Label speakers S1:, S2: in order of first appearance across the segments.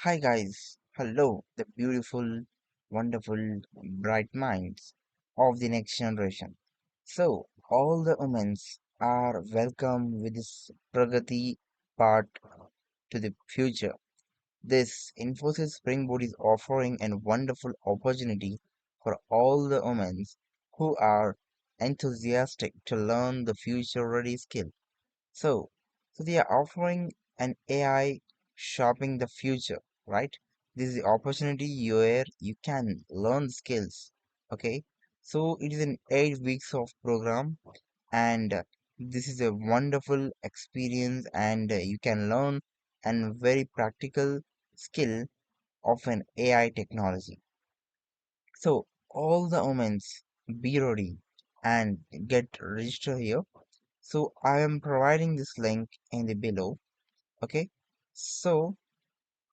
S1: Hi guys, hello, the beautiful, wonderful, bright minds of the next generation. So, all the women are welcome with this Pragati part to the future. This Infosys Springboard is offering a wonderful opportunity for all the women who are enthusiastic to learn the future ready skill. So, so they are offering an AI shopping the future, right? This is the opportunity where you can learn skills. Okay, so it is an 8 weeks of program, and this is a wonderful experience, and you can learn an very practical skill of an AI technology. So all the omens be ready and get registered here. So I am providing this link in the below. Okay, so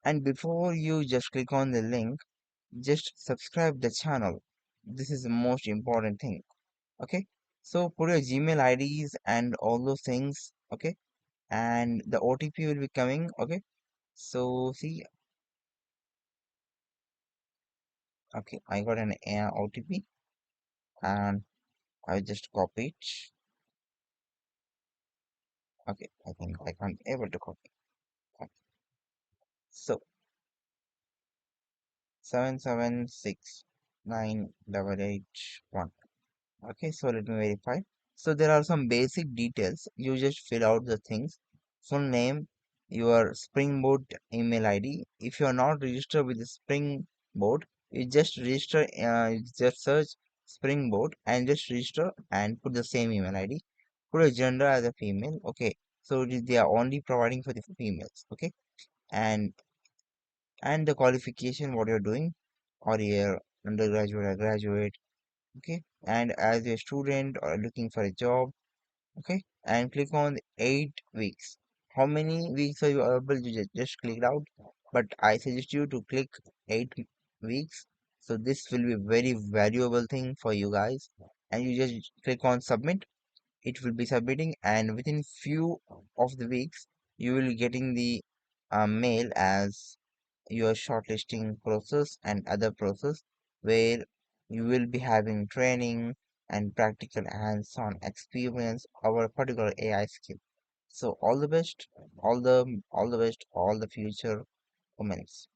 S1: and before you just click on the link, just subscribe the channel. This is the most important thing. Okay, so put your Gmail IDs and all those things. Okay, and the OTP will be coming. Okay, so see. Okay, I got an OTP and I just copy it. Okay, I think I can't able to copy. Okay. So 7769881. Okay, so let me verify. So there are some basic details. You just fill out the things. Full name, your Springboard email ID. If you are not registered with the Springboard, you just register. You just search Springboard and just register and put the same email ID. Put a gender as a female. Okay, so they are only providing for the females. Okay, and the qualification what you're doing, or you're undergraduate or graduate. Okay, and as a student or looking for a job. Okay, and click on 8 weeks. How many weeks are you able to just click it out? But I suggest you to click 8 weeks. So this will be very valuable thing for you guys, and you just click on submit. It will be submitting, and within few of the weeks you will getting the mail as your shortlisting process and other process, where you will be having training and practical hands-on experience of a particular AI skill. So all the best, all the best, all the future comments.